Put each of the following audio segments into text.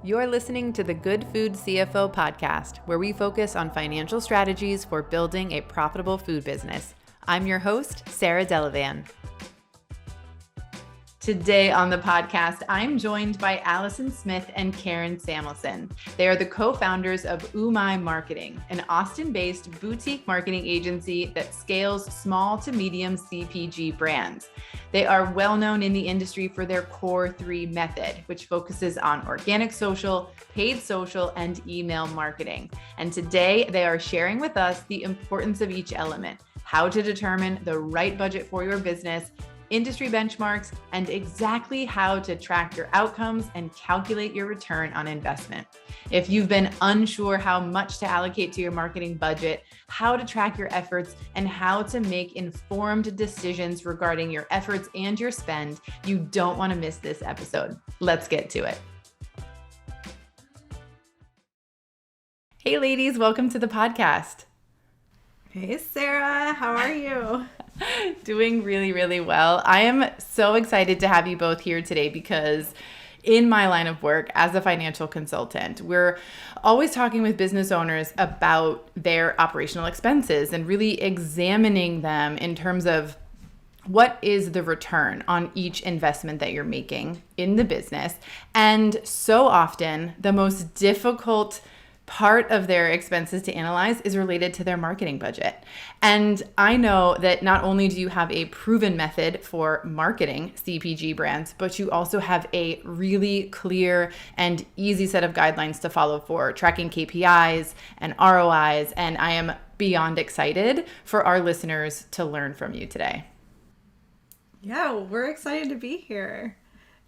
You're listening to the Good Food CFO podcast, where we focus on financial strategies for building a profitable food business. I'm your host, Sarah Delavan. Today on the podcast, I'm joined by Alison Smith and Karin Samelson. They are the co-founders of UMAI Marketing, an Austin-based boutique marketing agency that scales small to medium CPG brands. They are well known in the industry for their Core 3 method, which focuses on organic social, paid social, and email marketing. And today they are sharing with us the importance of each element, how to determine the right budget for your business, industry benchmarks, and exactly how to track your outcomes and calculate your return on investment. If you've been unsure how much to allocate to your marketing budget, how to track your efforts, and how to make informed decisions regarding your efforts and your spend, you don't want to miss this episode. Let's get to it. Hey ladies, welcome to the podcast. Hey Sarah, how are you? Doing really, really well. I am so excited to have you both here today because in my line of work as a financial consultant, we're always talking with business owners about their operational expenses and really examining them in terms of what is the return on each investment that you're making in the business. And so often, the most difficult part of their expenses to analyze is related to their marketing budget. And I know that not only do you have a proven method for marketing CPG brands, but you also have a really clear and easy set of guidelines to follow for tracking KPIs and ROIs. And I am beyond excited for our listeners to learn from you today. Yeah, we're excited to be here.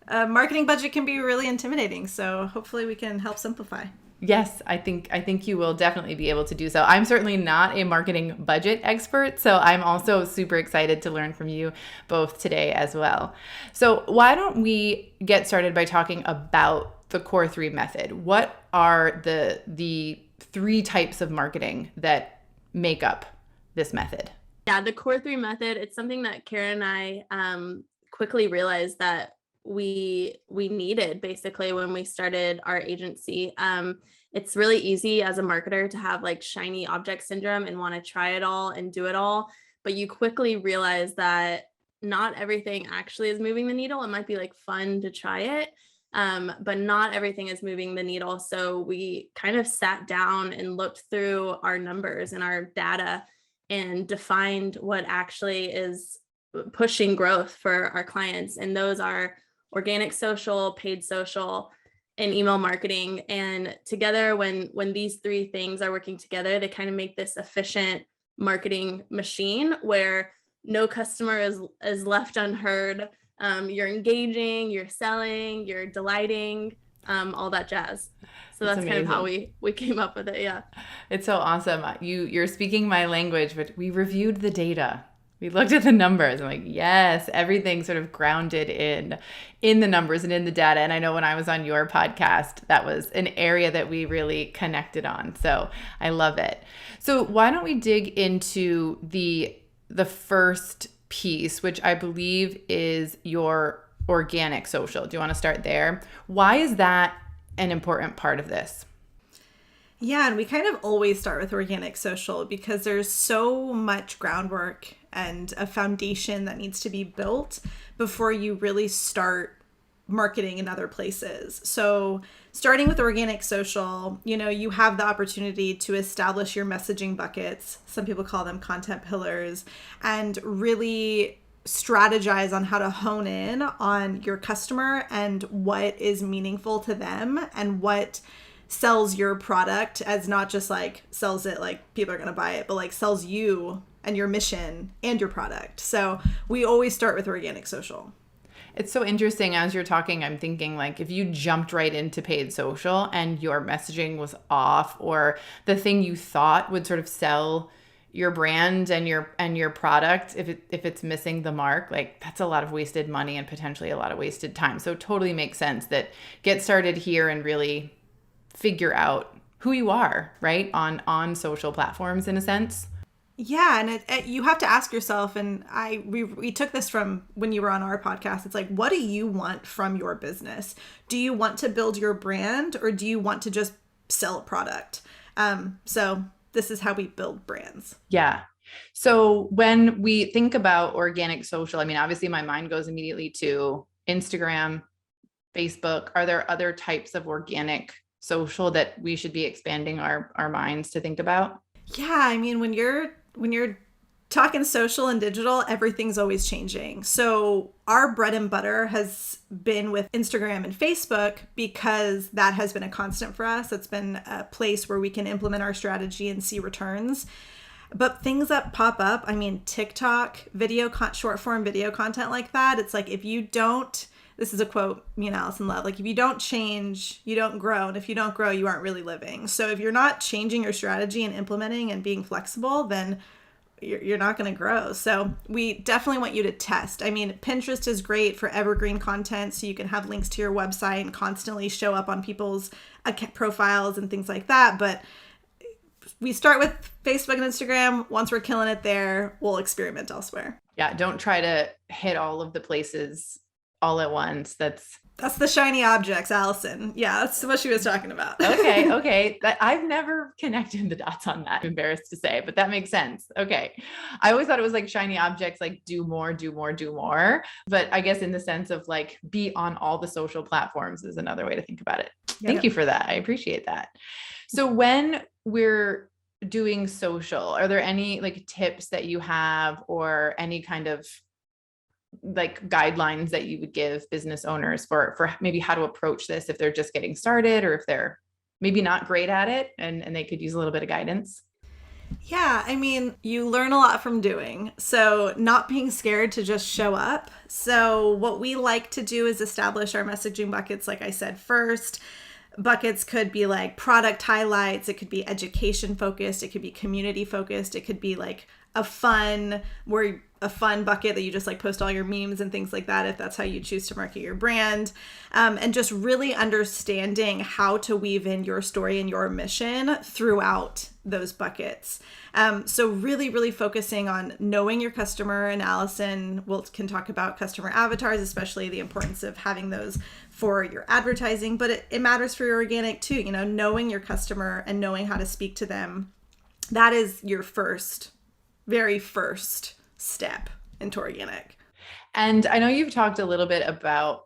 Marketing budget can be really intimidating, so hopefully we can help simplify. Yes, I think you will definitely be able to do so. I'm certainly not a marketing budget expert, so I'm also super excited to learn from you both today as well. So why don't we get started by talking about the Core 3 method? What are the three types of marketing that make up this method? Yeah, the Core 3 method, it's something that Karin and I quickly realized that we needed basically when we started our agency. It's really easy as a marketer to have like shiny object syndrome and want to try it all and do it all, but you quickly realize that not everything actually is moving the needle. It might be like fun to try it, but not everything is moving the needle. So we kind of sat down and looked through our numbers and our data and defined what actually is pushing growth for our clients. And those are organic social, paid social, and email marketing. And together, when these three things are working together, they kind of make this efficient marketing machine where no customer is left unheard. You're engaging, you're selling, you're delighting, all that jazz. So that's kind of how we came up with it. Yeah. It's so awesome. You're speaking my language, but we reviewed the data. We looked at the numbers. I'm like, yes, everything sort of grounded in the numbers and in the data. And I know when I was on your podcast, that was an area that we really connected on. So I love it. So why don't we dig into the first piece, which I believe is your organic social. Do you want to start there? Why is that an important part of this? Yeah, and we kind of always start with organic social because there's so much groundwork and a foundation that needs to be built before you really start marketing in other places. So starting with organic social, you have the opportunity to establish your messaging buckets. Some people call them content pillars, and really strategize on how to hone in on your customer and what is meaningful to them and what sells your product as not just like sells it like people are going to buy it, but like sells you and your mission and your product. So we always start with organic social. It's so interesting as you're talking, I'm thinking like if you jumped right into paid social and your messaging was off, or the thing you thought would sort of sell your brand and your product, if it's missing the mark, like that's a lot of wasted money and potentially a lot of wasted time. So it totally makes sense that get started here and really figure out who you are, right? On social platforms in a sense. Yeah, and you have to ask yourself, and we took this from when you were on our podcast. It's like, what do you want from your business? Do you want to build your brand, or do you want to just sell a product? So this is how we build brands. Yeah. So when we think about organic social, I mean, obviously my mind goes immediately to Instagram, Facebook. Are there other types of organic social that we should be expanding our minds to think about? Yeah, I mean, when you're talking social and digital, everything's always changing. So our bread and butter has been with Instagram and Facebook because that has been a constant for us. It's been a place where we can implement our strategy and see returns. But things that pop up, I mean, TikTok, short form video content like that, it's like, if you don't, this is a quote me and Alison love, like, if you don't change, you don't grow. And if you don't grow, you aren't really living. So if you're not changing your strategy and implementing and being flexible, then you're not going to grow. So we definitely want you to test. I mean, Pinterest is great for evergreen content, so you can have links to your website and constantly show up on people's profiles and things like that. But we start with Facebook and Instagram. Once we're killing it there, we'll experiment elsewhere. Yeah. Don't try to hit all of the places all at once. That's the shiny objects, Alison. Yeah, that's what she was talking about. Okay. I've never connected the dots on that. I'm embarrassed to say, but that makes sense. Okay. I always thought it was like shiny objects, like do more. But I guess in the sense of like be on all the social platforms is another way to think about it. Yeah. Thank you for that. I appreciate that. So when we're doing social, are there any like tips that you have or any kind of like guidelines that you would give business owners for maybe how to approach this if they're just getting started or if they're maybe not great at it and they could use a little bit of guidance? Yeah, I mean, you learn a lot from doing. So not being scared to just show up. So what we like to do is establish our messaging buckets, like I said, first. Buckets could be like product highlights. It could be education focused. It could be community focused. It could be like a fun bucket that you just like post all your memes and things like that, if that's how you choose to market your brand. And just really understanding how to weave in your story and your mission throughout those buckets. So really, really focusing on knowing your customer, and Alison can talk about customer avatars, especially the importance of having those for your advertising, but it matters for your organic too, knowing your customer and knowing how to speak to them. That is your very first step into organic. And I know you've talked a little bit about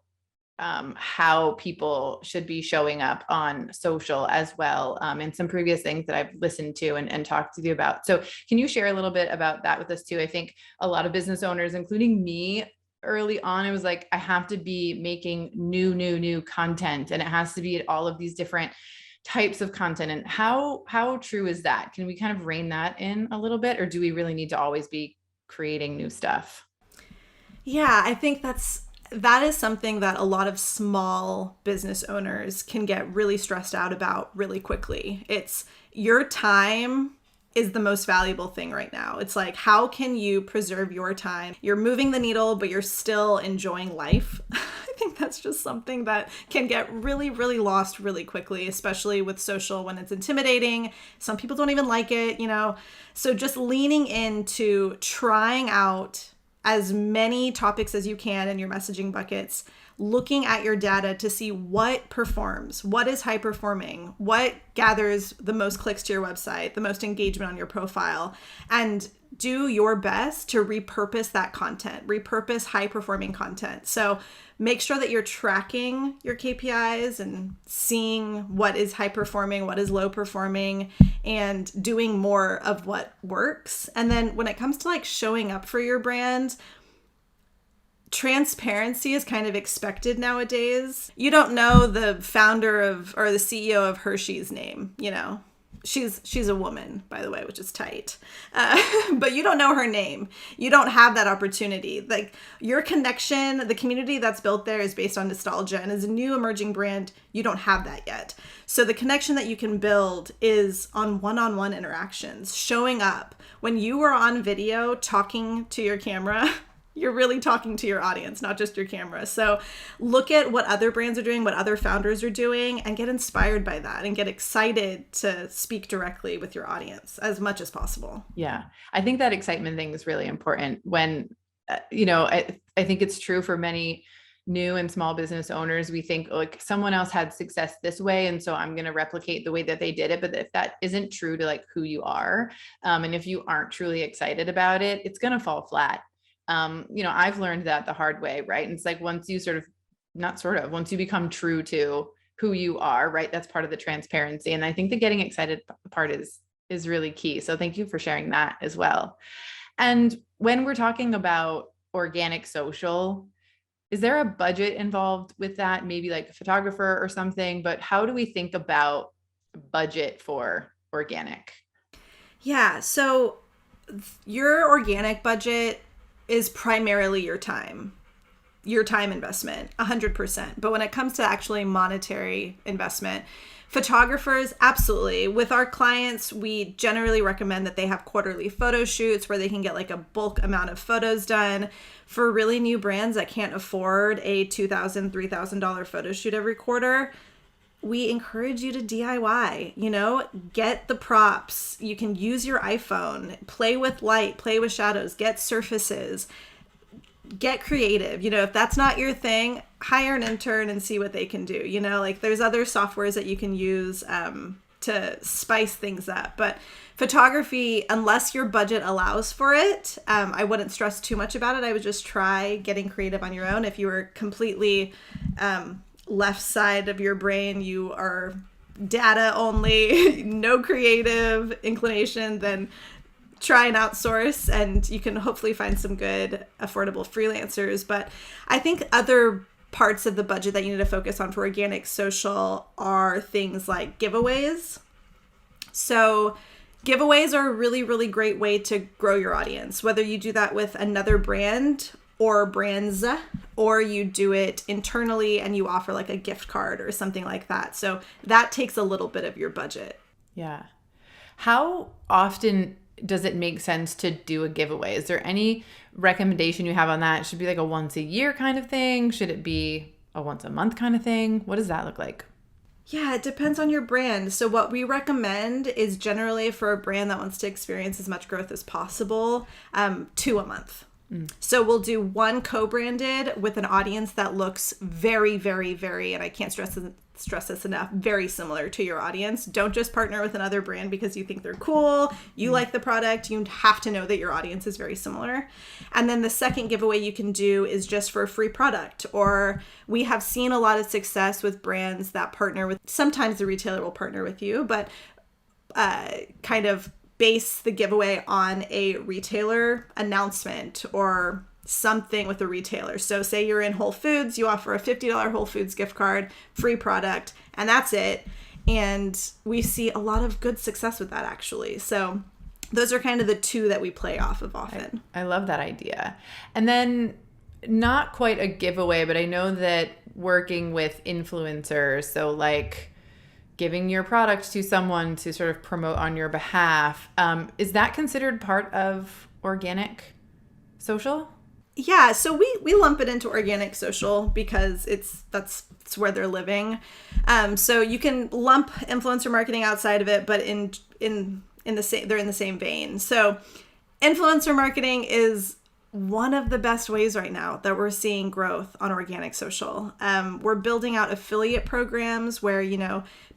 how people should be showing up on social as well, in some previous things that I've listened to and talked to you about. So can you share a little bit about that with us too? I think a lot of business owners, including me, early on, it was like, I have to be making new content, and it has to be all of these different types of content. And how true is that? Can we kind of rein that in a little bit, or do we really need to always be creating new stuff? Yeah, I think that is something that a lot of small business owners can get really stressed out about really quickly. It's your time is the most valuable thing right now. It's like, how can you preserve your time? You're moving the needle, but you're still enjoying life. I think that's just something that can get really, really lost really quickly, especially with social when it's intimidating. Some people don't even like it, So just leaning into trying out as many topics as you can in your messaging buckets, looking at your data to see what performs, what is high performing, what gathers the most clicks to your website, the most engagement on your profile, and do your best to repurpose that content, repurpose high performing content. So make sure that you're tracking your KPIs and seeing what is high performing, what is low performing, and doing more of what works. And then when it comes to like showing up for your brand, transparency is kind of expected nowadays. You don't know the founder or the CEO of Hershey's name, She's a woman, by the way, which is tight. But you don't know her name. You don't have that opportunity. Like your connection, the community that's built there is based on nostalgia. And as a new emerging brand, you don't have that yet. So the connection that you can build is on one-on-one interactions, showing up. When you are on video talking to your camera, you're really talking to your audience, not just your camera. So look at what other brands are doing, what other founders are doing, and get inspired by that and get excited to speak directly with your audience as much as possible. Yeah. I think that excitement thing is really important when, I think it's true for many new and small business owners. We think like someone else had success this way, and so I'm going to replicate the way that they did it. But if that isn't true to like who you are, and if you aren't truly excited about it, it's going to fall flat. I've learned that the hard way, right? And it's like once you once you become true to who you are, right? That's part of the transparency. And I think the getting excited part is really key. So thank you for sharing that as well. And when we're talking about organic social, is there a budget involved with that? Maybe like a photographer or something, but how do we think about budget for organic? Yeah. So your organic budget is primarily your time investment, 100%. But when it comes to actually monetary investment, photographers, absolutely. With our clients, we generally recommend that they have quarterly photo shoots where they can get like a bulk amount of photos done. For really new brands that can't afford a $2,000, $3,000 photo shoot every quarter, we encourage you to DIY, get the props. You can use your iPhone, play with light, play with shadows, get surfaces, get creative. If that's not your thing, hire an intern and see what they can do. Like there's other softwares that you can use to spice things up. But photography, unless your budget allows for it, I wouldn't stress too much about it. I would just try getting creative on your own. If you were completely left side of your brain, you are data only, no creative inclination, then try and outsource, and you can hopefully find some good affordable freelancers. But I think other parts of the budget that you need to focus on for organic social are things like giveaways. So giveaways are a really, really great way to grow your audience, whether you do that with another brand or brands, or you do it internally and you offer like a gift card or something like that. So that takes a little bit of your budget. Yeah. How often does it make sense to do a giveaway? Is there any recommendation you have on that? Should it be like a once a year kind of thing? Should it be a once a month kind of thing? What does that look like? Yeah, it depends on your brand. So what we recommend is generally for a brand that wants to experience as much growth as possible, 2 a month. So we'll do one co-branded with an audience that looks very, very, very, and I can't stress this enough, very similar to your audience. Don't just partner with another brand because you think they're cool, you like the product. You have to know that your audience is very similar. And then the second giveaway you can do is just for a free product. Or we have seen a lot of success with brands that partner with, sometimes the retailer will partner with you, but kind of base the giveaway on a retailer announcement or something with a retailer. So say you're in Whole Foods, you offer a $50 Whole Foods gift card, free product, and that's it. And we see a lot of good success with that, actually. So those are kind of the two that we play off of often. I love that idea. And then not quite a giveaway, but I know that working with influencers, so like giving your product to someone to sort of promote on your behalf, is that considered part of organic social? Yeah, so we lump it into organic social because it's where they're living. So you can lump influencer marketing outside of it, but in the same, they're in the same vein. So influencer marketing is one of the best ways right now that we're seeing growth on organic social. We're building out affiliate programs where,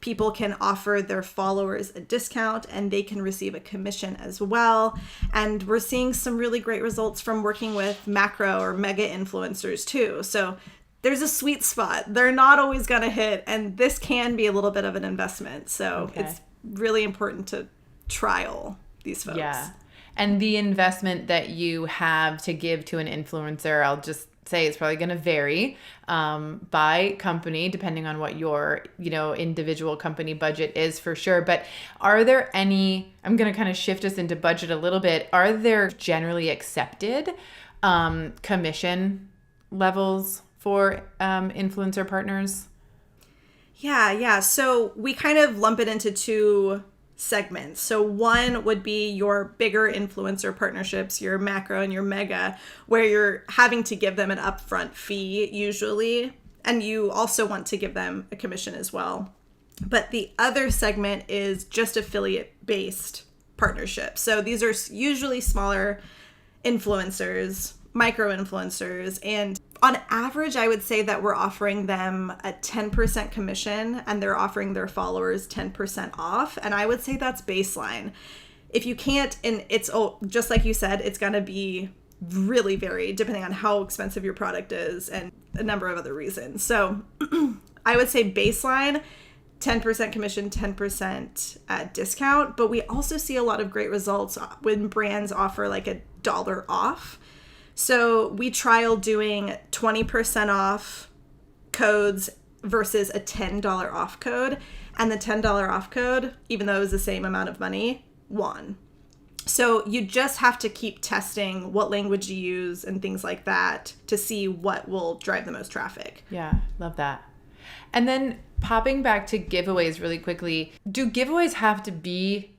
people can offer their followers a discount and they can receive a commission as well. And we're seeing some really great results from working with macro or mega influencers too. So there's a sweet spot. They're not always going to hit, and this can be a little bit of an investment. So It's really important to trial these folks. Yeah. And the investment that you have to give to an influencer, I'll just say it's probably going to vary by company, depending on what your, individual company budget is for sure. But are there any, I'm going to kind of shift us into budget a little bit. Are there generally accepted commission levels for influencer partners? Yeah. So we kind of lump it into two segments. So one would be your bigger influencer partnerships, your macro and your mega, where you're having to give them an upfront fee usually, and you also want to give them a commission as well. But the other segment is just affiliate-based partnerships. So these are usually smaller influencers, micro-influencers, and on average, I would say that we're offering them a 10% commission and they're offering their followers 10% off. And I would say that's baseline. If you can't, and it's just like you said, it's going to be really varied depending on how expensive your product is and a number of other reasons. So I would say baseline, 10% commission, 10% discount. But we also see a lot of great results when brands offer like $1 off. So we trial doing 20% off codes versus a $10 off code. And the $10 off code, even though it was the same amount of money, won. So you just have to keep testing what language you use and things like that to see what will drive the most traffic. Yeah, love that. And then popping back to giveaways really quickly, do giveaways have to be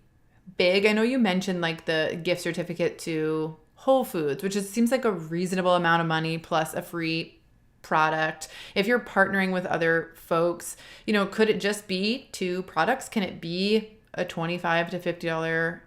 big? I know you mentioned like the gift certificate to Whole Foods, which seems like a reasonable amount of money plus a free product. If you're partnering with other folks, could it just be 2 products? Can it be a $25 to $50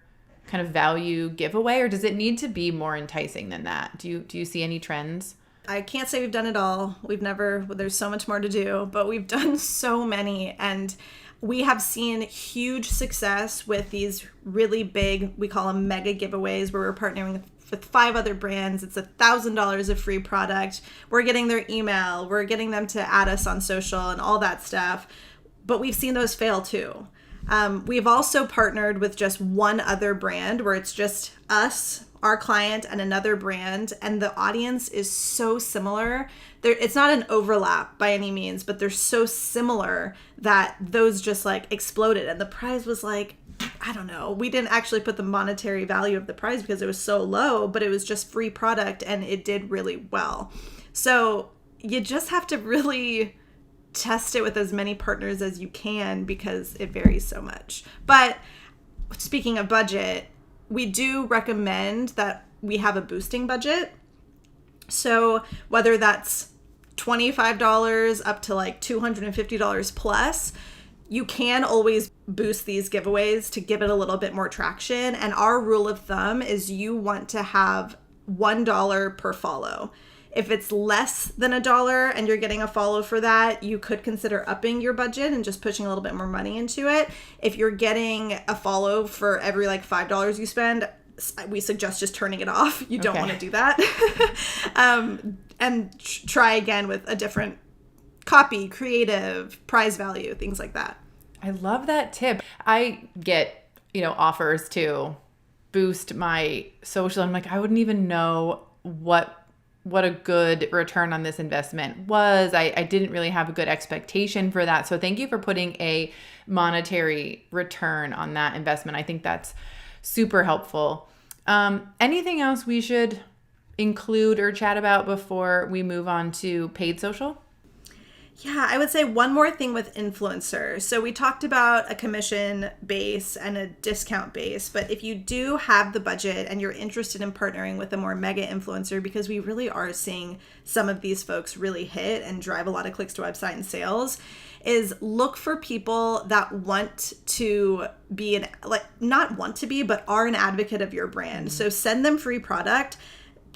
kind of value giveaway, or does it need to be more enticing than that? Do you see any trends? I can't say we've done it all. There's so much more to do, but we've done so many, and we have seen huge success with these really big, we call them mega giveaways, where we're partnering with 5 other brands. It's $1,000 of free product. We're getting their email. We're getting them to add us on social and all that stuff. But we've seen those fail too. We've also partnered with just one other brand where it's just us, our client, and another brand. And the audience is so similar. It's not an overlap by any means, but they're so similar that those just like exploded. And the prize was like, I don't know. We didn't actually put the monetary value of the prize because it was so low, but it was just free product and it did really well. So you just have to really test it with as many partners as you can because it varies so much. But speaking of budget, we do recommend that we have a boosting budget. So whether that's $25 up to like $250 plus, you can always boost these giveaways to give it a little bit more traction. And our rule of thumb is you want to have $1 per follow. If it's less than $1 and you're getting a follow for that, you could consider upping your budget and just pushing a little bit more money into it. If you're getting a follow for every like $5 you spend, we suggest just turning it off. You don't want to do that. And try again with a different copy, creative, prize value, things like that. I love that tip. I get, offers to boost my social. I'm like, I wouldn't even know what a good return on this investment was. I didn't really have a good expectation for that. So thank you for putting a monetary return on that investment. I think that's super helpful. Anything else we should include or chat about before we move on to paid social? Yeah, I would say one more thing with influencers. So we talked about a commission base and a discount base, but if you do have the budget and you're interested in partnering with a more mega influencer, because we really are seeing some of these folks really hit and drive a lot of clicks to website and sales, is look for people that want to be not want to be, but are an advocate of your brand. So send them free product.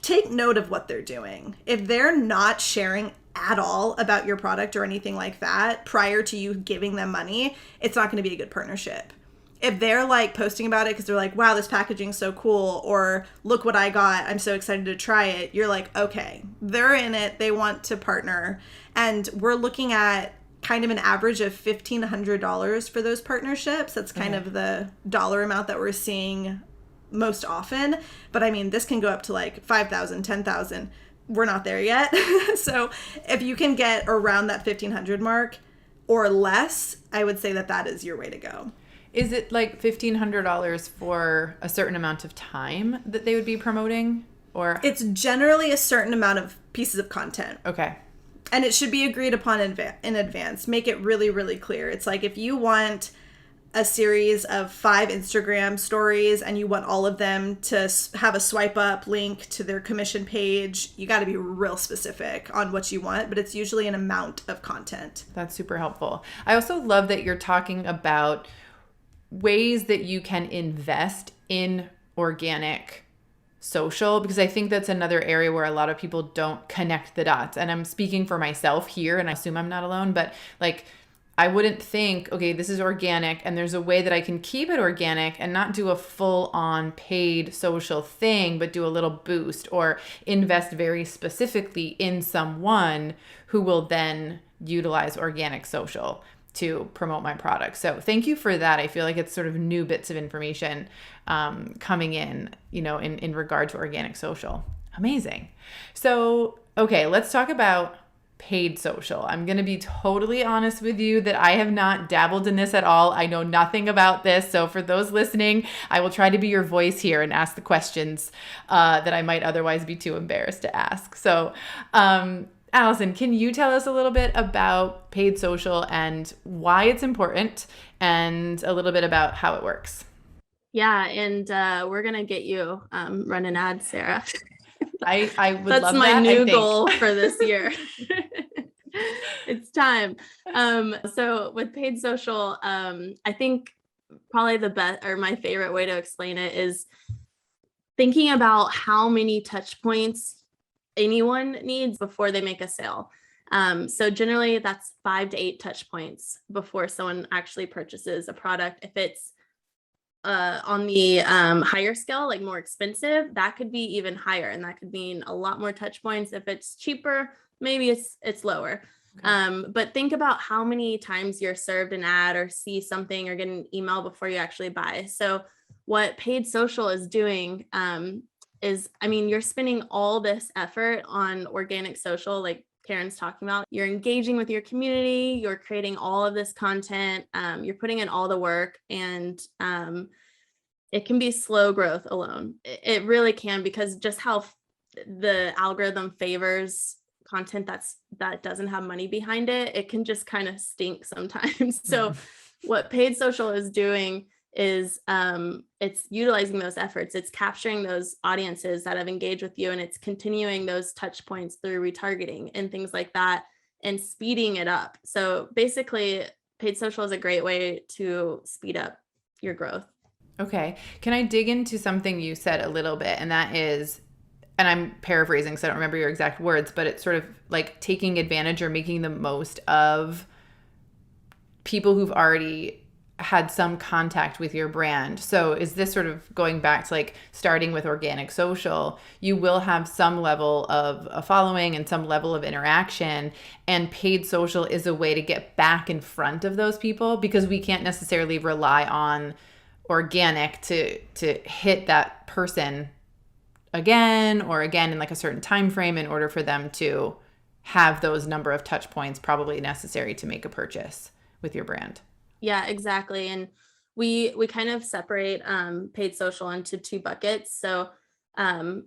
Take note of what they're doing. If they're not sharing at all about your product or anything like that prior to you giving them money, it's not going to be a good partnership. If they're like posting about it because they're like, wow, this packaging's so cool, or look what I got, I'm so excited to try it, you're like, okay, they're in it, they want to partner. And we're looking at kind of an average of $1,500 for those partnerships. That's kind of the dollar amount that we're seeing most often. But I mean, this can go up to like $5,000, $10,000. We're not there yet. So if you can get around that 1,500 mark or less, I would say that that is your way to go. Is it like $1,500 for a certain amount of time that they would be promoting? Or it's generally a certain amount of pieces of content. Okay. And it should be agreed upon in advance. Make it really, really clear. It's like if you want a series of 5 Instagram stories and you want all of them to have a swipe up link to their commission page, you got to be real specific on what you want, but it's usually an amount of content. That's super helpful. I also love that you're talking about ways that you can invest in organic social, because I think that's another area where a lot of people don't connect the dots. And I'm speaking for myself here, and I assume I'm not alone, but like, I wouldn't think, okay, this is organic and there's a way that I can keep it organic and not do a full on paid social thing, but do a little boost or invest very specifically in someone who will then utilize organic social to promote my product. So thank you for that. I feel like it's sort of new bits of information coming in, in regard to organic social. Amazing. So, okay, let's talk about paid social. I'm going to be totally honest with you that I have not dabbled in this at all. I know nothing about this. So for those listening, I will try to be your voice here and ask the questions that I might otherwise be too embarrassed to ask. So, Alison, can you tell us a little bit about paid social and why it's important and a little bit about how it works? Yeah, and we're going to get you running ads, Sarah. I would That's love my that, new goal for this year. It's time. So with paid social, I think probably the best or my favorite way to explain it is thinking about how many touch points anyone needs before they make a sale. So generally that's 5 to 8 touch points before someone actually purchases a product. If it's on the higher scale, like more expensive, that could be even higher, and that could mean a lot more touch points. If it's cheaper, maybe it's lower. Okay. But think about how many times you're served an ad or see something or get an email before you actually buy. So what paid social is doing is, you're spending all this effort on organic social, like Karen's talking about. You're engaging with your community, you're creating all of this content, you're putting in all the work, and it can be slow growth alone. It really can, because just how the algorithm favors content that doesn't have money behind it, it can just kind of stink sometimes. So what paid social is doing is it's utilizing those efforts. It's capturing those audiences that have engaged with you, and it's continuing those touch points through retargeting and things like that, and speeding it up. So basically, paid social is a great way to speed up your growth. Okay. Can I dig into something you said a little bit? And that is, and I'm paraphrasing because I don't remember your exact words, but it's sort of like taking advantage or making the most of people who've already had some contact with your brand. So is this sort of going back to like starting with organic social? You will have some level of a following and some level of interaction, and paid social is a way to get back in front of those people, because we can't necessarily rely on organic to hit that person again or again in like a certain time frame in order for them to have those number of touch points probably necessary to make a purchase with your brand. Yeah, exactly. And we kind of separate paid social into 2 buckets. So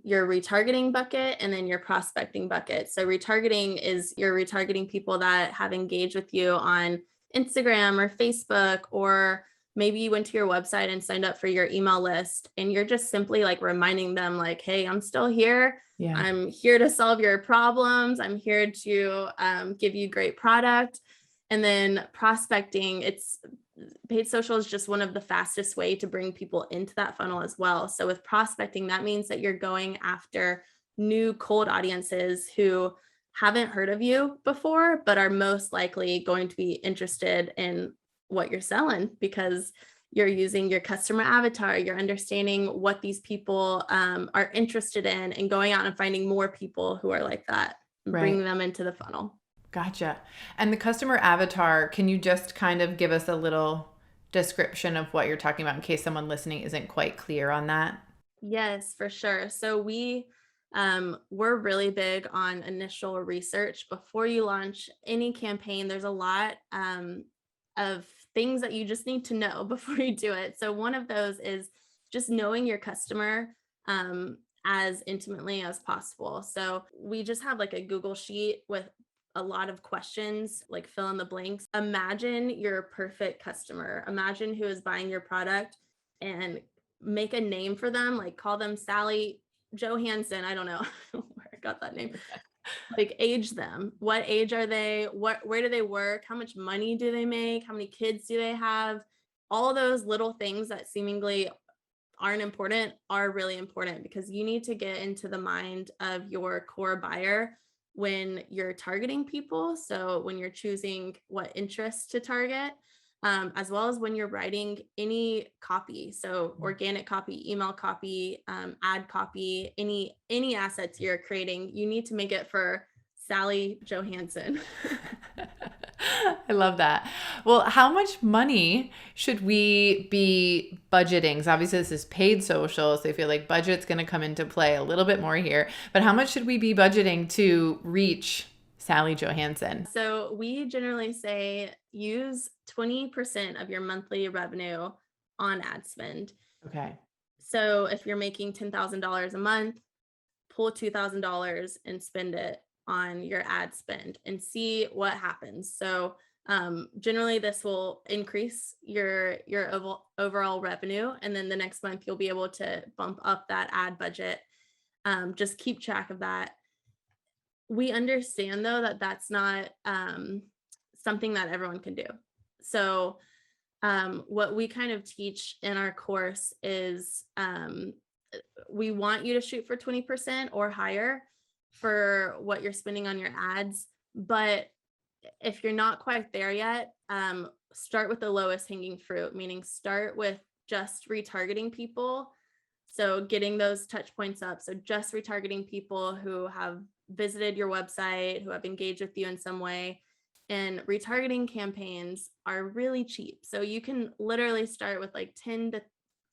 your retargeting bucket and then your prospecting bucket. So retargeting is you're retargeting people that have engaged with you on Instagram or Facebook, or maybe you went to your website and signed up for your email list, and you're just simply like reminding them like, hey, I'm still here. Yeah. I'm here to solve your problems. I'm here to give you great product. And then prospecting, paid social is just one of the fastest way to bring people into that funnel as well. So with prospecting, that means that you're going after new cold audiences who haven't heard of you before, but are most likely going to be interested in what you're selling, because you're using your customer avatar, you're understanding what these people are interested in, and going out and finding more people who are like that, right, bringing them into the funnel. Gotcha. And the customer avatar, can you just kind of give us a little description of what you're talking about in case someone listening isn't quite clear on that? Yes, for sure. So we're really big on initial research before you launch any campaign. There's a lot of things that you just need to know before you do it. So one of those is just knowing your customer as intimately as possible. So we just have like a Google sheet with a lot of questions, like fill in the blanks. Imagine your perfect customer. Imagine who is buying your product and make a name for them, like call them Sally Johansson. I don't know where I got that name. Like age them. What age are they? Where do they work? How much money do they make? How many kids do they have? All those little things that seemingly aren't important are really important, because you need to get into the mind of your core buyer when you're targeting people. So when you're choosing what interests to target, as well as when you're writing any copy. So organic copy, email copy, ad copy, any assets you're creating, you need to make it for Sally Johansson. I love that. Well, how much money should we be budgeting? So obviously this is paid social, so I feel like budget's going to come into play a little bit more here. But how much should we be budgeting to reach Sally Johansson? So we generally say use 20% of your monthly revenue on ad spend. Okay. So if you're making $10,000 a month, pull $2,000 and spend it on your ad spend and see what happens. So generally this will increase your overall revenue. And then the next month you'll be able to bump up that ad budget. Just keep track of that. We understand though that that's not something that everyone can do. So what we kind of teach in our course is we want you to shoot for 20% or higher for what you're spending on your ads. But if you're not quite there yet, start with the lowest hanging fruit, meaning start with just retargeting people. So getting those touch points up. So just retargeting people who have visited your website, who have engaged with you in some way. And retargeting campaigns are really cheap. So you can literally start with like $10 to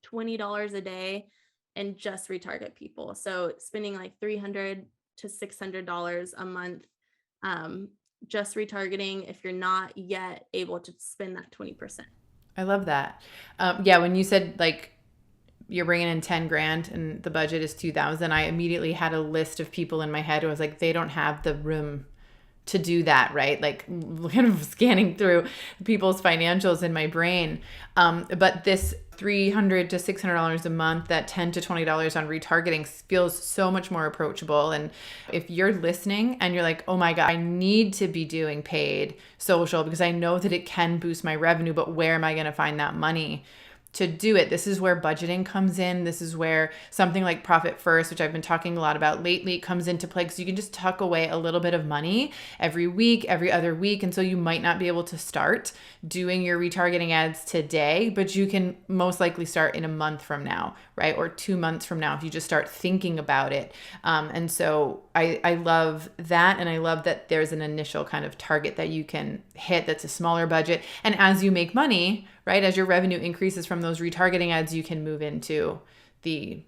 $20 a day and just retarget people. So spending like $300 to $600 a month, just retargeting if you're not yet able to spend that 20%. I love that. Yeah, when you said like you're bringing in 10 grand and the budget is 2,000, I immediately had a list of people in my head who was like, they don't have the room to do that, right? Like kind of scanning through people's financials in my brain. But this $300 to $600 a month, that $10 to $20 on retargeting feels so much more approachable. And if you're listening and you're like, oh my God, I need to be doing paid social because I know that it can boost my revenue, but where am I going to find that money to do it? This is where budgeting comes in. This is where something like Profit First, which I've been talking a lot about lately, comes into play, because you can just tuck away a little bit of money every week, every other week. And so you might not be able to start doing your retargeting ads today, but you can most likely start in a month from now, right? Or 2 months from now, if you just start thinking about it. And so I love that. And I love that there's an initial kind of target that you can hit that's a smaller budget. And as you make money, right, as your revenue increases from those retargeting ads, you can move into the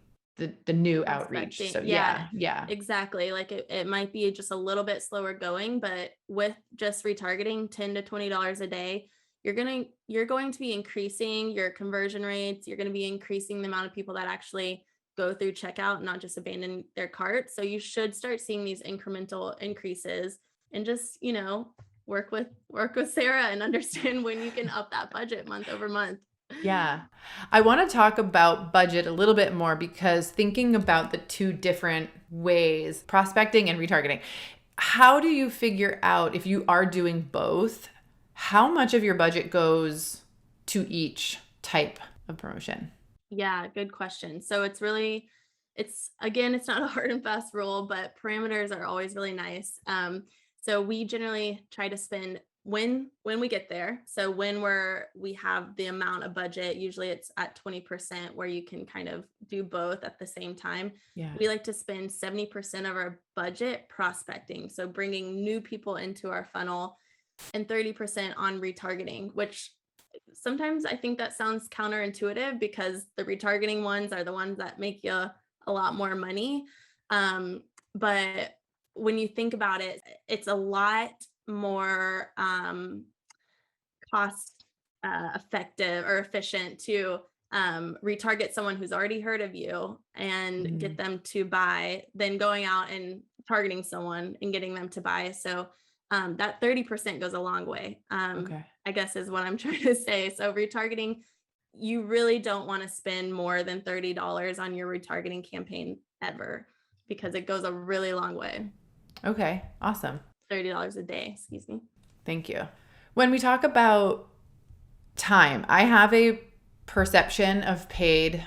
new outreach. So yeah, exactly. Like it might be just a little bit slower going, but with just retargeting $10 to $20 a day, you're going to be increasing your conversion rates. You're going to be increasing the amount of people that actually go through checkout, not just abandon their cart. So you should start seeing these incremental increases, and just, work with Sarah and understand when you can up that budget month over month. Yeah. I want to talk about budget a little bit more, because thinking about the two different ways, prospecting and retargeting, how do you figure out, if you are doing both, how much of your budget goes to each type of promotion? Yeah, good question. So it's not a hard and fast rule, but parameters are always really nice. So we generally try to spend when we get there. So when we have the amount of budget, usually it's at 20%, where you can kind of do both at the same time. Yeah. We like to spend 70% of our budget prospecting, so bringing new people into our funnel, and 30% on retargeting, which sometimes I think that sounds counterintuitive, because the retargeting ones are the ones that make you a lot more money. But when you think about it, it's a lot more cost effective or efficient to retarget someone who's already heard of you and get them to buy, than going out and targeting someone and getting them to buy. So that 30% goes a long way. Okay. I guess is what I'm trying to say. So retargeting, you really don't want to spend more than $30 on your retargeting campaign ever, because it goes a really long way. Okay. Awesome. $30 a day, excuse me. Thank you. When we talk about time, I have a perception of paid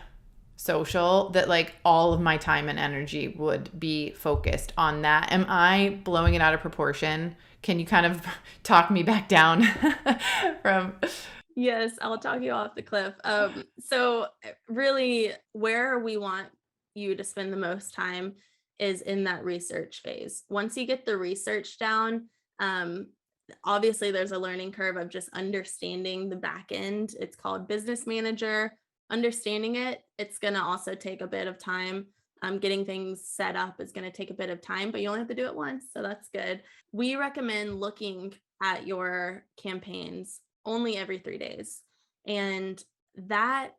social that like all of my time and energy would be focused on that. Am I blowing it out of proportion? Can you kind of talk me back down from? Yes, I'll talk you off the cliff. So really where we want you to spend the most time is in that research phase. Once you get the research down, um, obviously there's a learning curve of just understanding the back end. It's called business manager. Understanding it, it's going to also take a bit of time. Getting things set up is going to take a bit of time, but you only have to do it once. So that's good. We recommend looking at your campaigns only every 3 days. And that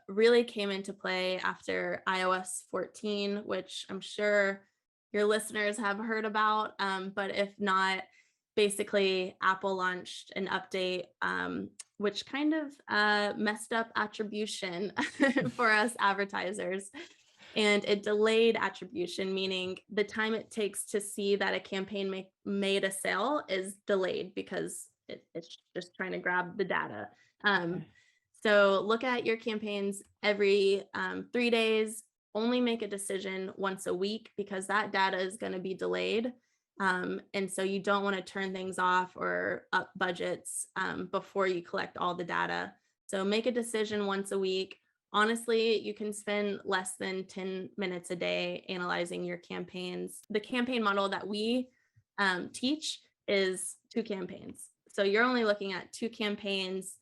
really came into play after iOS 14, which I'm sure your listeners have heard about. But if not, basically Apple launched an update, which kind of messed up attribution for us advertisers. And it delayed attribution, meaning the time it takes to see that a campaign made a sale is delayed because it's just trying to grab the data. Okay. So look at your campaigns every 3 days. Only make a decision once a week because that data is going to be delayed. And so you don't want to turn things off or up budgets before you collect all the data. So make a decision once a week. Honestly, you can spend less than 10 minutes a day analyzing your campaigns. The campaign model that we teach is 2 campaigns. So you're only looking at 2 campaigns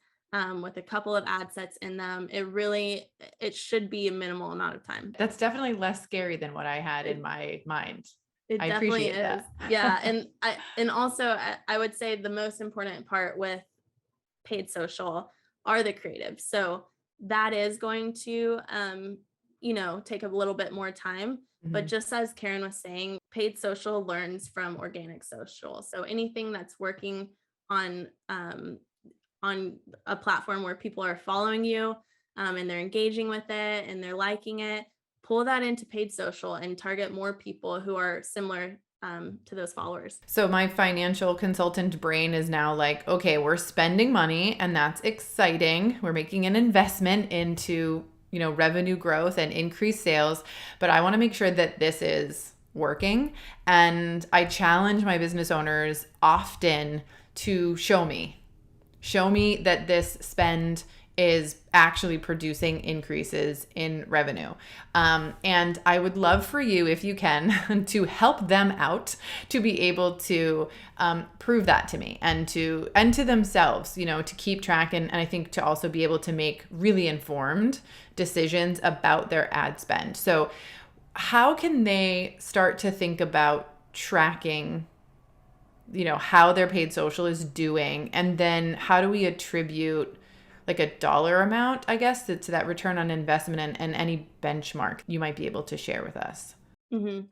with a couple of ad sets in them. It should be a minimal amount of time. That's definitely less scary than what I had in my mind. It I definitely appreciate is. that. Yeah. And also I would say the most important part with paid social are the creatives. So that is going to, take a little bit more time. But Mhm. just as Karin was saying, paid social learns from organic social. So anything that's working on a platform where people are following you and they're engaging with it and they're liking it, pull that into paid social and target more people who are similar to those followers. So my financial consultant brain is now like, okay, we're spending money and that's exciting. We're making an investment into, revenue growth and increased sales, but I want to make sure that this is working. And I challenge my business owners often to show me that this spend is actually producing increases in revenue. And I would love for you, if you can, to help them out to be able to prove that to me and to themselves, to keep track and I think to also be able to make really informed decisions about their ad spend. So how can they start to think about tracking how their paid social is doing, and then how do we attribute like a dollar amount, I guess, to that return on investment and any benchmark you might be able to share with us? Mm-hmm.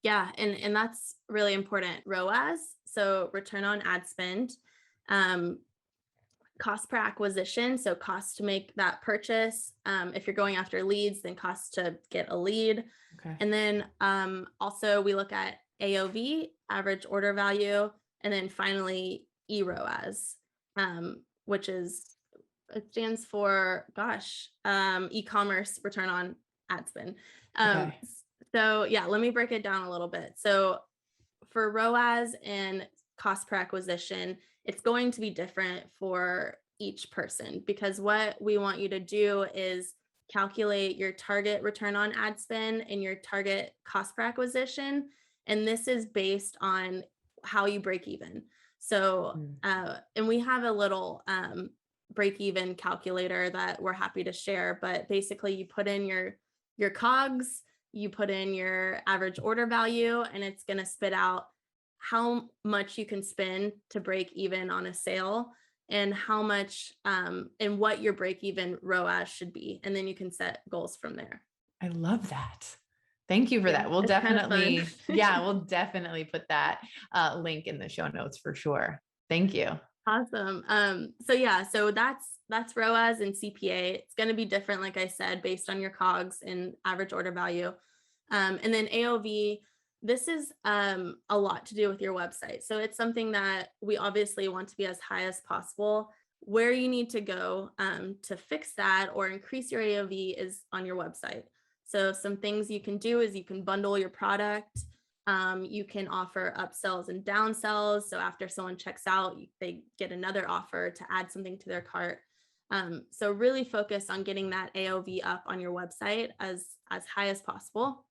Yeah, and that's really important. ROAS, so return on ad spend, um, cost per acquisition, so cost to make that purchase. If you're going after leads, then cost to get a lead. Okay. And then also we look at AOV, average order value, and then finally eROAS, which it stands for, e-commerce return on ad spend. Okay. So yeah, let me break it down a little bit. So for ROAS and cost per acquisition, it's going to be different for each person because what we want you to do is calculate your target return on ad spend and your target cost per acquisition. And this is based on how you break even. So, and we have a little break even calculator that we're happy to share, but basically you put in your COGS, you put in your average order value, and it's going to spit out how much you can spend to break even on a sale and how much and what your break even ROAS should be. And then you can set goals from there. I love that. Thank you for Yeah, that. We'll it's kind of definitely, fun. we'll definitely put that link in the show notes for sure. Thank you. Awesome. So that's ROAS and CPA. It's going to be different, like I said, based on your COGS and average order value. And then AOV, this is a lot to do with your website. So it's something that we obviously want to be as high as possible. Where you need to go to fix that or increase your AOV is on your website. So some things you can do is you can bundle your product. You can offer upsells and downsells. So after someone checks out, they get another offer to add something to their cart. So really focus on getting that AOV up on your website as high as possible.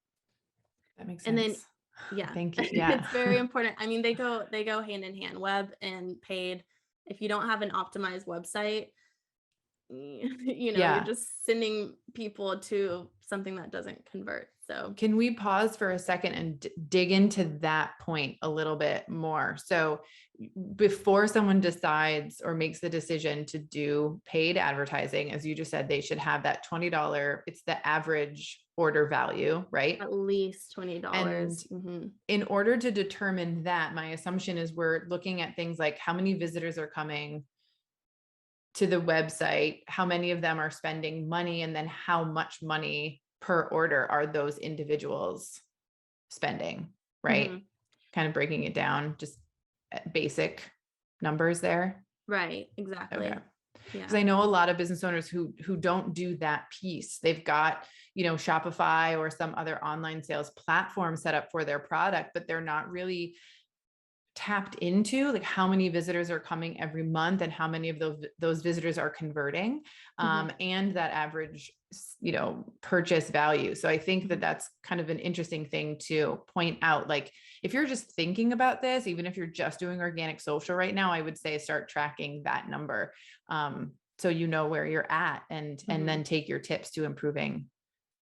That makes And sense. then, yeah, Thank you. Yeah. it's very important. I mean, they go hand in hand, web and paid. If you don't have an optimized website, you're Yeah. just sending people to something that doesn't convert. So Can we pause for a second and dig into that point a little bit more? So before someone decides or makes the decision to do paid advertising, as you just said, they should have that $20. It's the average order value, right? at least $20. And in order to determine that, my assumption is we're looking at things like how many visitors are coming to the website, how many of them are spending money, and then how much money per order are those individuals spending, right? Mm-hmm. Kind of breaking it down, just basic numbers there. Right. Exactly. Okay. Yeah. Because I know a lot of business owners who don't do that piece. They've got, Shopify or some other online sales platform set up for their product, but they're not really tapped into like how many visitors are coming every month and how many of those visitors are converting, and that average, purchase value. So I think that that's kind of an interesting thing to point out. Like if you're just thinking about this, even if you're just doing organic social right now, I would say start tracking that number. So you know where you're at and then take your tips to improving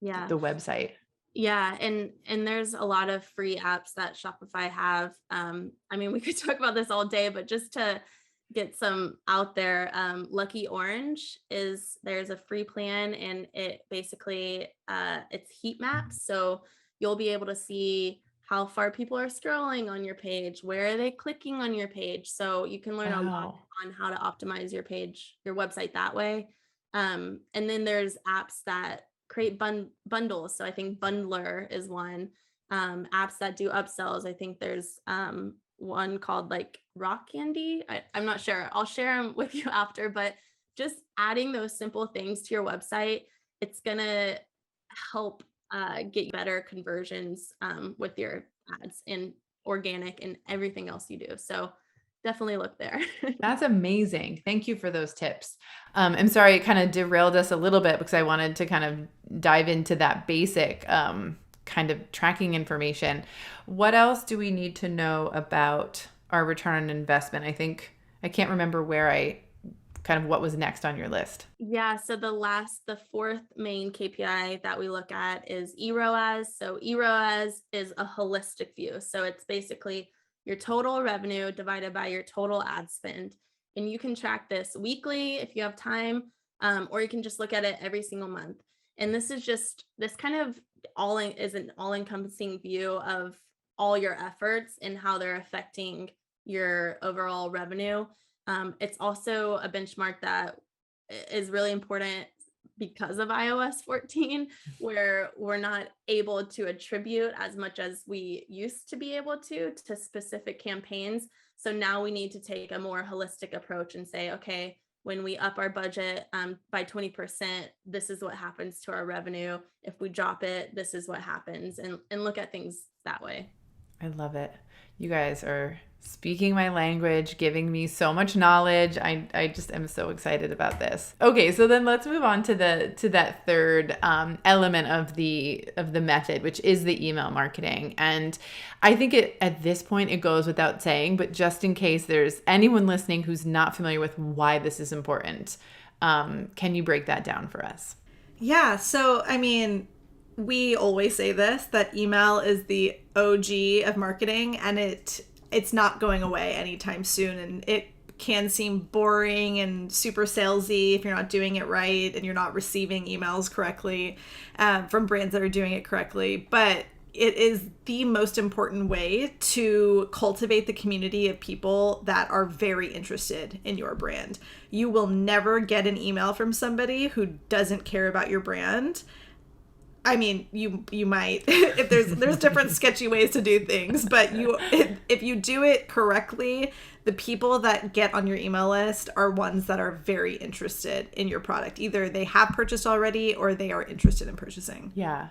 the website. Yeah. And there's a lot of free apps that Shopify have. I mean, we could talk about this all day, but just to get some out there, Lucky Orange there's a free plan, and it basically, it's heat maps. So you'll be able to see how far people are scrolling on your page, where are they clicking on your page. So you can learn a lot on how to optimize your page, your website that way. And then there's apps that create bundles. So I think Bundler is one. Apps that do upsells. I think there's one called like Rock Candy. I'm not sure. I'll share them with you after, but just adding those simple things to your website, it's gonna help get better conversions with your ads and organic and everything else you do. So definitely look there. That's amazing. Thank you for those tips. I'm sorry, it kind of derailed us a little bit because I wanted to kind of dive into that basic kind of tracking information. What else do we need to know about our return on investment? I can't remember what was next on your list. Yeah. So the fourth main KPI that we look at is eROAS. So eROAS is a holistic view. So it's basically your total revenue divided by your total ad spend. And you can track this weekly if you have time, or you can just look at it every single month. And this kind of is an all-encompassing view of all your efforts and how they're affecting your overall revenue. It's also a benchmark that is really important because of iOS 14, where we're not able to attribute as much as we used to be able to specific campaigns. So now we need to take a more holistic approach and say, okay, when we up our budget by 20%, this is what happens to our revenue. If we drop it, this is what happens, and look at things that way. I love it. You guys are speaking my language, giving me so much knowledge. I just am so excited about this. Okay, so then let's move on to that third element of the method, which is the email marketing. And I think at this point it goes without saying, but just in case there's anyone listening who's not familiar with why this is important, can you break that down for us? Yeah. So I mean, we always say this, that email is the OG of marketing, and it's not going away anytime soon. And can seem boring and super salesy if you're not doing it right and you're not receiving emails correctly from brands that are doing it correctly. But it is the most important way to cultivate the community of people that are very interested in your brand. You will never get an email from somebody who doesn't care about your brand. I mean, you might if there's different sketchy ways to do things, but if you do it correctly, the people that get on your email list are ones that are very interested in your product. Either they have purchased already or they are interested in purchasing. Yeah.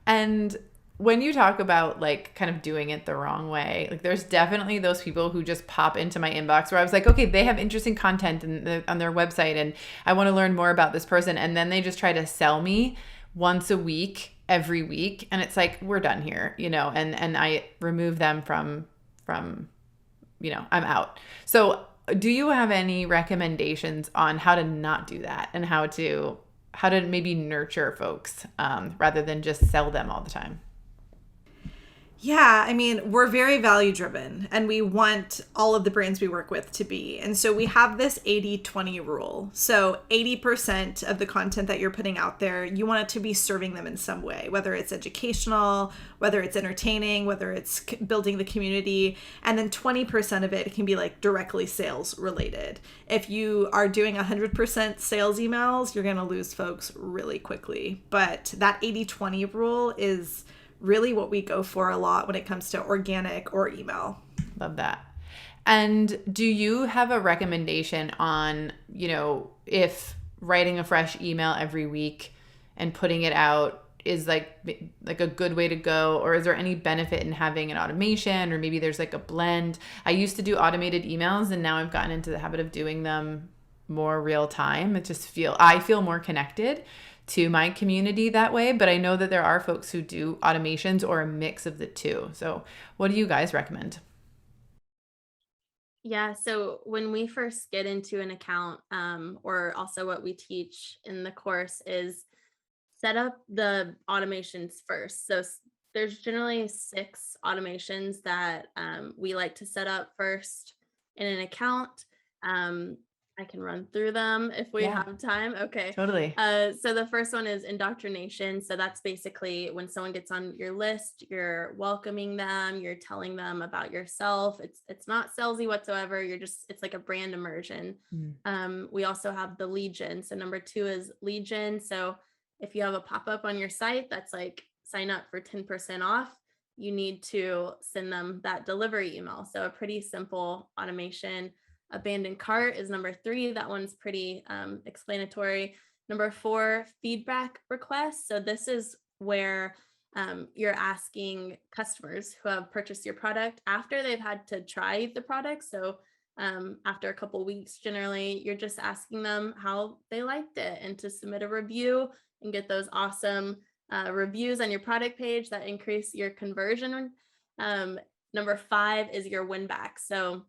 And when you talk about like kind of doing it the wrong way, like there's definitely those people who just pop into my inbox where I was like, okay, they have interesting content on their website and I want to learn more about this person. And then they just try to sell me once a week, every week. And it's like, we're done here, you know, and I remove them from, you know, I'm out. So do you have any recommendations on how to not do that and how to maybe nurture folks rather than just sell them all the time? Yeah, I mean, we're very value driven and we want all of the brands we work with to be. And so we have this 80-20 rule. So 80% of the content that you're putting out there, you want it to be serving them in some way, whether it's educational, whether it's entertaining, whether it's building the community. And then 20% of it can be like directly sales related. If you are doing 100% sales emails, you're going to lose folks really quickly. But that 80-20 rule is really what we go for a lot when it comes to organic or email. Love that. And do you have a recommendation on, you know, if writing a fresh email every week and putting it out is like a good way to go? Or is there any benefit in having an automation, or maybe there's like a blend? I used to do automated emails and now I've gotten into the habit of doing them more real time. I feel more connected to my community that way, but I know that there are folks who do automations or a mix of the two. So what do you guys recommend? Yeah, so when we first get into an account, or also what we teach in the course is set up the automations first. So there's generally 6 automations that we like to set up first in an account. I can run through them if we have time. Okay. Totally. So the first one is Indoctrination. So that's basically when someone gets on your list, you're welcoming them, you're telling them about yourself. It's not salesy whatsoever. It's like a brand immersion. We also have the Legion. So number 2 is Legion. So if you have a pop-up on your site that's like sign up for 10% off, you need to send them that delivery email. So a pretty simple automation. Abandoned cart is number 3. That one's pretty explanatory. Number 4, feedback requests. So this is where you're asking customers who have purchased your product after they've had to try the product. So after a couple of weeks, generally, you're just asking them how they liked it and to submit a review and get those awesome reviews on your product page that increase your conversion. Number 5 is your win back. So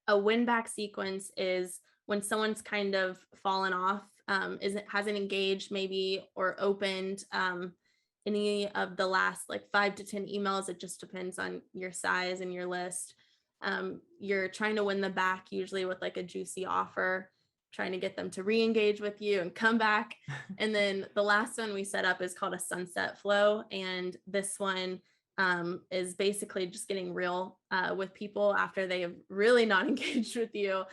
a win back sequence is when someone's kind of fallen off, hasn't engaged maybe or opened any of the last like 5 to 10 emails. It just depends on your size and your list. You're trying to win them back usually with like a juicy offer, trying to get them to re-engage with you and come back. And then the last one we set up is called a sunset flow. And this one is basically just getting real with people after they have really not engaged with you.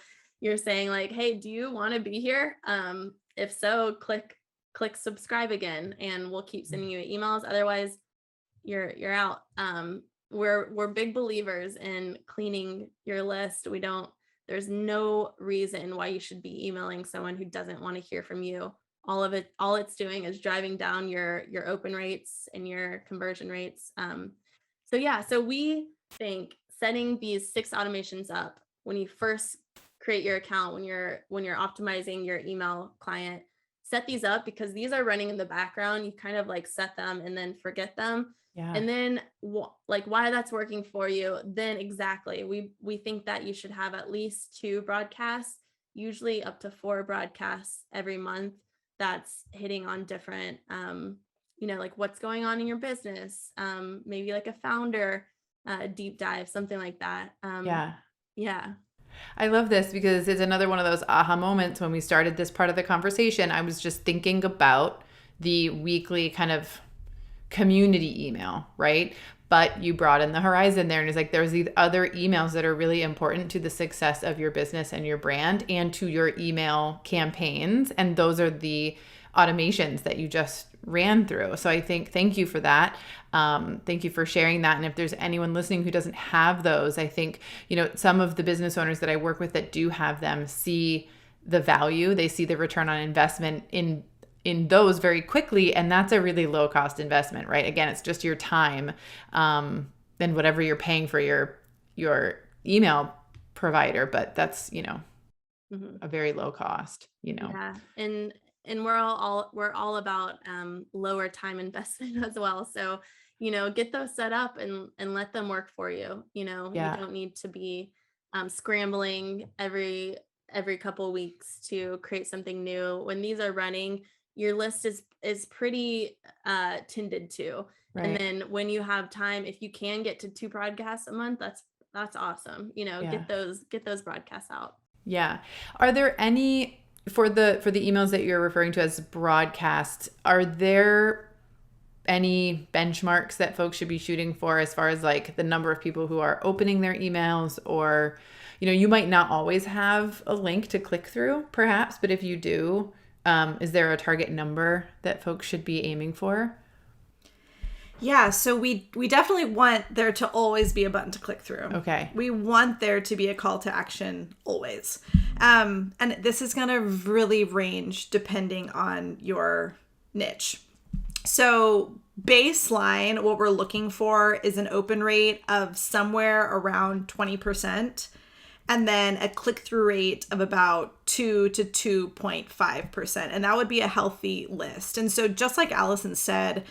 You're saying like, hey, do you want to be here? If so, click subscribe again, and we'll keep sending you emails. Otherwise, you're out. We're big believers in cleaning your list. There's no reason why you should be emailing someone who doesn't want to hear from you. All it's doing is driving down your open rates and your conversion rates. So we think setting these 6 automations up when you first create your account, when you're optimizing your email client, set these up because these are running in the background. You kind of like set them and then forget them. Yeah. And then like why that's working for you, then exactly. We think that you should have at least 2 broadcasts, usually up to 4 broadcasts every month that's hitting on different, like what's going on in your business, maybe like a founder deep dive, something like that. Yeah. Yeah. I love this because it's another one of those aha moments. When we started this part of the conversation, I was just thinking about the weekly kind of community email, right? But you brought in the horizon there, and it's like there's these other emails that are really important to the success of your business and your brand and to your email campaigns. And those are the automations that you just ran through. So I think, thank you for that. Thank you for sharing that. And if there's anyone listening who doesn't have those, I think, some of the business owners that I work with that do have them see the value, they see the return on investment in those very quickly. And that's a really low cost investment, right? Again, it's just your time, and whatever you're paying for your email provider, but that's, a very low cost, Yeah. And we're all about lower time investment as well. So, get those set up and let them work for you. Yeah. You don't need to be scrambling every couple weeks to create something new. When these are running, your list is pretty tended to. Right. And then when you have time, if you can get to 2 broadcasts a month, that's awesome. Yeah. Get those broadcasts out. Yeah. Are there any, for the emails that you're referring to as broadcasts, are there any benchmarks that folks should be shooting for as far as like the number of people who are opening their emails? Or, you might not always have a link to click through perhaps, but if you do, is there a target number that folks should be aiming for? Yeah, so we definitely want there to always be a button to click through. Okay. We want there to be a call to action always. And this is going to really range depending on your niche. So baseline, what we're looking for is an open rate of somewhere around 20%. And then a click-through rate of about 2 to 2.5%. And that would be a healthy list. And so just like Alison said,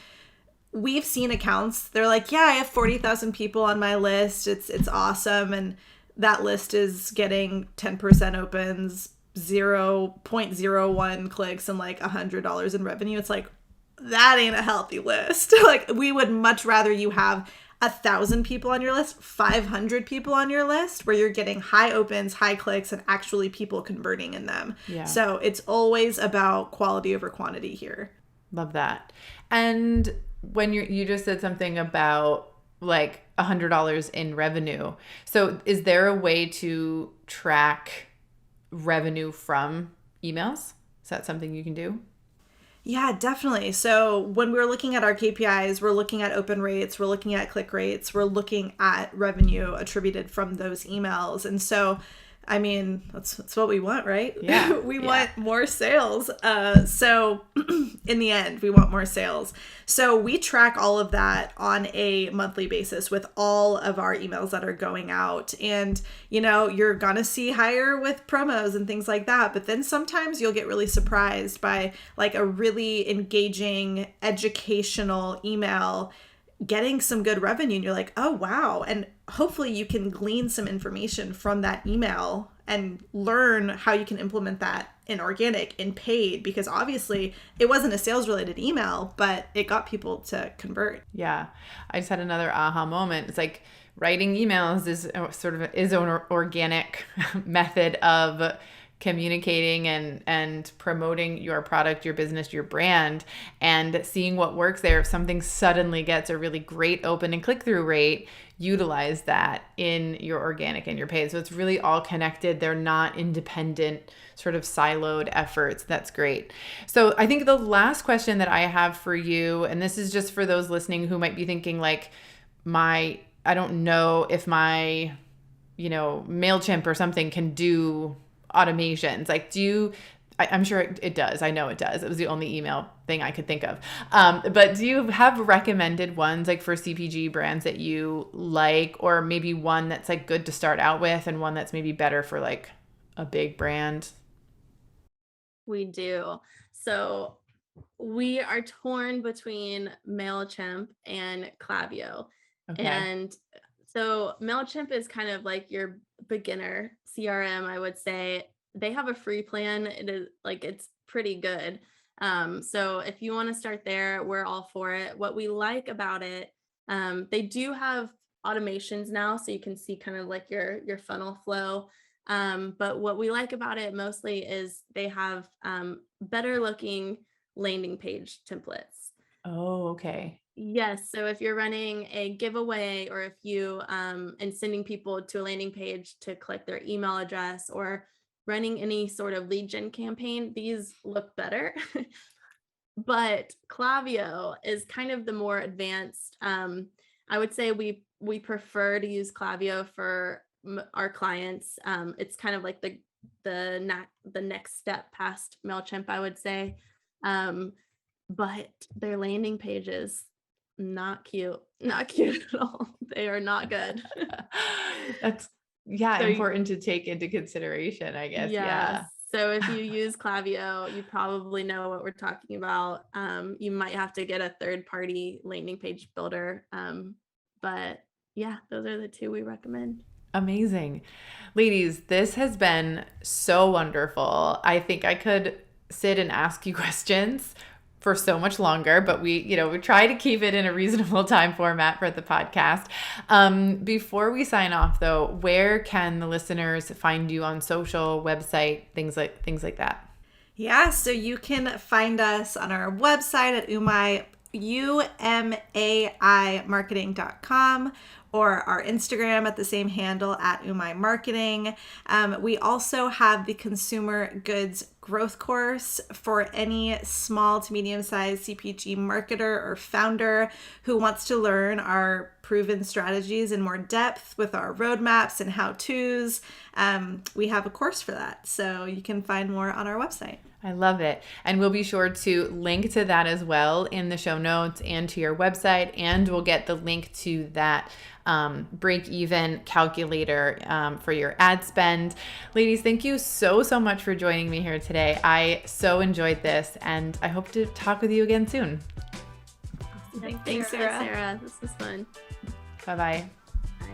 we've seen accounts, they're like, yeah, I have 40,000 people on my list. It's awesome. And that list is getting 10% opens, 0.01 clicks, and like $100 in revenue. It's like, that ain't a healthy list. Like, we would much rather you have 1,000 people on your list, 500 people on your list, where you're getting high opens, high clicks, and actually people converting in them. Yeah. So it's always about quality over quantity here. Love that. And when you just said something about like $100 in revenue. So is there a way to track revenue from emails? Is that something you can do? Yeah, definitely. So when we're looking at our KPIs, we're looking at open rates, we're looking at click rates, we're looking at revenue attributed from those emails. And so, I mean, that's what we want, right? Yeah. We want more sales. So in the end, we want more sales. So we track all of that on a monthly basis with all of our emails that are going out. And, you're going to see higher with promos and things like that. But then sometimes you'll get really surprised by like a really engaging educational email getting some good revenue, and you're like, oh, wow. And hopefully you can glean some information from that email and learn how you can implement that in organic, in paid, because obviously it wasn't a sales related email, but it got people to convert. Yeah. I just had another aha moment. It's like writing emails is sort of an organic method of communicating and promoting your product, your business, your brand, and seeing what works there. If something suddenly gets a really great open and click-through rate, utilize that in your organic and your paid. So it's really all connected. They're not independent, sort of siloed efforts. That's great. So I think the last question that I have for you, and this is just for those listening who might be thinking like, I don't know if my, MailChimp or something can do automations. Like, I'm sure it does. I know it does. It was the only email thing I could think of. But do you have recommended ones like for CPG brands that you like, or maybe one that's like good to start out with and one that's maybe better for like a big brand? We do. So we are torn between MailChimp and Klaviyo. Okay. And so MailChimp is kind of like your beginner CRM, I would say. They have a free plan. It's pretty good. So if you want to start there, we're all for it. What we like about it, they do have automations now, so you can see kind of like your funnel flow. But what we like about it mostly is they have better looking landing page templates. Oh, okay. Yes. So if you're running a giveaway, or if you and sending people to a landing page to click their email address, or running any sort of lead gen campaign, these look better. But Klaviyo is kind of the more advanced. I would say we prefer to use Klaviyo for our clients. It's kind of like the next step past MailChimp, I would say. But their landing pages, not cute at all. They are not good. That's important to take into consideration, I guess. Yes. Yeah. So if you use Klaviyo, you probably know what we're talking about. You might have to get a third-party landing page builder. But yeah, those are the two we recommend. Amazing. Ladies, this has been so wonderful. I think I could sit and ask you questions for so much longer, but we try to keep it in a reasonable time format for the podcast. Before we sign off though, where can the listeners find you on social, website, things like that? Yeah, so you can find us on our website at UMAI or our Instagram at the same handle at UMAI Marketing. We also have the Consumer Goods Growth Course for any small to medium-sized CPG marketer or founder who wants to learn our proven strategies in more depth with our roadmaps and how-tos. We have a course for that, so you can find more on our website. I love it. And we'll be sure to link to that as well in the show notes and to your website. And we'll get the link to that break-even calculator for your ad spend. Ladies, thank you so much for joining me here today. I so enjoyed this, and I hope to talk with you again soon. Thanks, Sarah. This was fun. Bye-bye. Bye.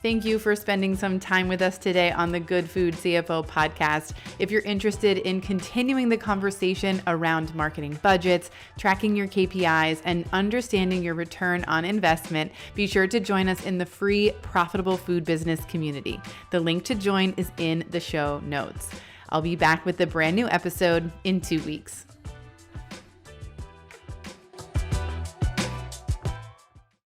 Thank you for spending some time with us today on the Good Food CFO podcast. If you're interested in continuing the conversation around marketing budgets, tracking your KPIs, and understanding your return on investment, be sure to join us in the free Profitable Food Business community. The link to join is in the show notes. I'll be back with a brand new episode in 2 weeks.